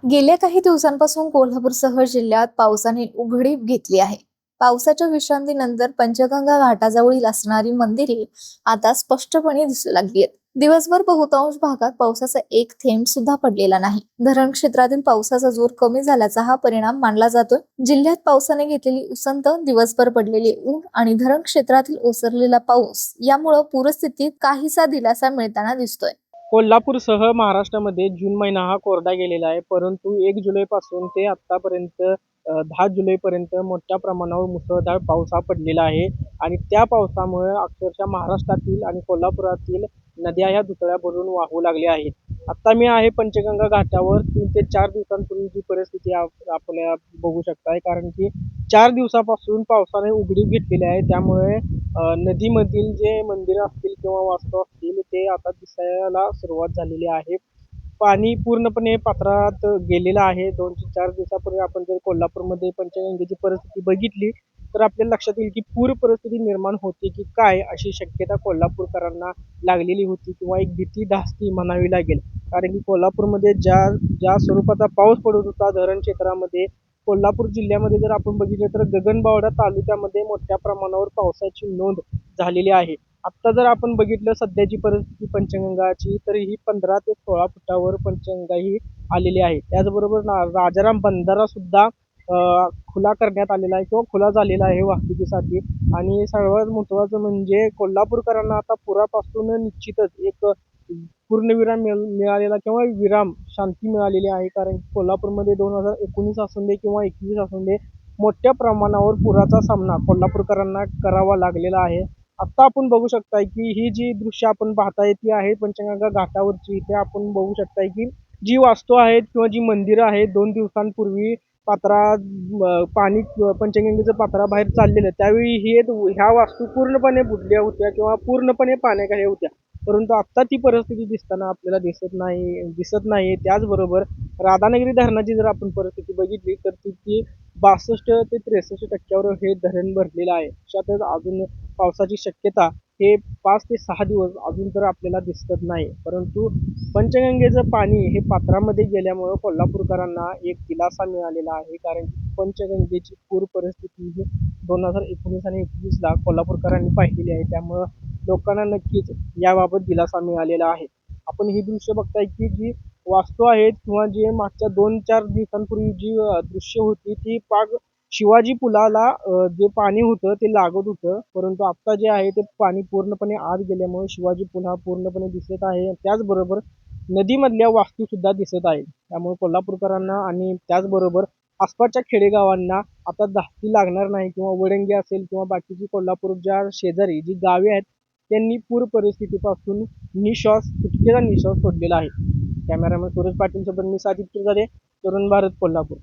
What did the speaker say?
गेल्या काही दिवसांपासून कोल्हापूरसह जिल्ह्यात पावसाने उघडीप घेतली आहे. पावसाच्या विश्रांतीनंतर पंचगंगा घाटाजवळील असणारी मंदिरे आता स्पष्टपणे दिसू लागली आहेत. दिवसभर बहुतांश भागात पावसाचा एक थेंब सुद्धा पडलेला नाही. धरण क्षेत्रातील पावसाचा जोर कमी झाल्याचा हा परिणाम मानला जातोय. जिल्ह्यात पावसाने घेतलेली उसंत, दिवसभर पडलेले ऊन आणि धरण क्षेत्रातील ओसरलेला पाऊस यामुळे पूरस्थितीत काहीसा दिलासा मिळताना दिसतोय. कोल्हापूरसह महाराष्ट्रामध्ये जून महिना हा कोरडा गेलेला आहे, परंतु 1 जुलैपासून ते आत्तापर्यंत 10 जुलैपर्यंत मोठ्या प्रमाणावर मुसळधार पाऊस हा पडलेला आहे आणि त्या पावसामुळे अक्षरशः महाराष्ट्रातील आणि कोल्हापुरातील नद्या ह्या दुथड्या भरून वाहू लागल्या आहेत. आत्ता मी आहे पंचगंगा घाटावर. 3 ते 4 दिवसांपूर्वीची परिस्थिती आपल्या बघू शकताय, कारण की 4 दिवसापासून पावसाने उघडीप घेतलेली आहे. त्यामुळे नदीमधील जे मंदिरं असतील किंवा वास्तू असतील ते आता दिसायला सुरुवात झालेली आहे. पाणी पूर्णपणे पात्रात गेलेलं आहे. 2 ते 4 दिवसापूर्वी आपण जर कोल्हापूरमध्ये पंचगंगेची परिस्थिती बघितली, तर आपल्या लक्षात येईल की पूर परिस्थिती निर्माण होते की काय, अशी शक्यता कोल्हापूरकरांना लागलेली होती किंवा एक भीती धास्ती म्हणावी लागेल. कारण की कोल्हापूरमध्ये ज्या ज्या स्वरूपाचा पाऊस पडत होता धरण क्षेत्रामध्ये, कोल्हापूर जिल्ह्यामध्ये जर आपण बघितलं तर गगनबावडा तालुक्यामध्ये मोठ्या प्रमाणावर पावसाची नोंद झालेली आहे. आत्ता जर आपण बघितलं सध्याची परिस्थिती पंचगंगाची, तर ही 15 ते 16 फुटावर पंचगंगा ही आलेली आहे. त्याचबरोबर राजाराम बंधारा सुद्धा खुला करण्यात आलेला आहे किंवा खुला झालेला आहे वाहतुकीसाठी. आणि सर्वात महत्त्वाचं म्हणजे कोल्हापूरकरांना आता पुरापासून निश्चितच एक पूर्णविराम मिळालेला किंवा विराम, शांती मिळालेली आहे. कारण कोल्हापूरमध्ये 2019 असू दे किंवा 21 असू दे, मोठ्या प्रमाणावर पुराचा सामना कोल्हापूरकरांना करावा लागलेला आहे. आत्ता आपण बघू शकताय की ही जी दृश्य आपण पाहताय ती आहे पंचगंगा घाटावरची. इथे आपण बघू शकताय की जी वास्तू आहेत किंवा जी मंदिरं आहेत, 2 दिवसांपूर्वी पाणी पंचगंगेचं पात्राबाहेर चाललेलं, त्यावेळी ह्या वास्तू पूर्णपणे बुडल्या होत्या किंवा पूर्णपणे पाण्याखाली होत्या. परंतु आत्ता ती परिस्थिती दिसताना आपल्याला दिसत नाही. त्याचबरोबर राधानगरी धरणाची जर आपण परिस्थिती बघितली, तर तिथे 62 ते 63% हे धरण भरलेलं आहे. अशातच अजून पावसाची शक्यता हे 5 ते 6 दिवस अजून तर आपल्याला दिसत नाही. परंतु पंचगंगेचं पाणी हे पात्रामध्ये गेल्यामुळं कोल्हापूरकरांना एक दिलासा मिळालेला आहे. कारण की पंचगंगेची पूर परिस्थिती ही 2019 आणि 21ला कोल्हापूरकरांनी पाहिलेली आहे. त्यामुळं लोकांना नक्कीच याबाबत दिलासा मिळालेला आहे. आपण ही दृश्य बघताय की जी वास्तू आहेत किंवा जे मागच्या 2-4 दिवसांपूर्वी जी दृश्य होती ती पाक शिवाजी पुलाला जे पाणी होतं ते लागत होतं. परंतु आत्ता जे आहे ते पाणी पूर्णपणे आत गेल्यामुळे शिवाजी पूल हा पूर्णपणे दिसत आहे. त्याचबरोबर नदीमधल्या वास्तूसुद्धा दिसत आहेत. त्यामुळे कोल्हापूरकरांना आणि त्याचबरोबर आसपासच्या खेडेगावांना आता धास्ती लागणार नाही किंवा वडंगे असेल किंवा बाकीची कोल्हापूरच्या शेजारी जी गावे आहेत, त्यांनी पूर परिस्थितीपासून सुटकेचा निश्वास सोडलेला आहे. कॅमेरामन सूरज पाटील सोबत मी साजिद तुर्जादे, तरुण भारत, कोल्हापूर.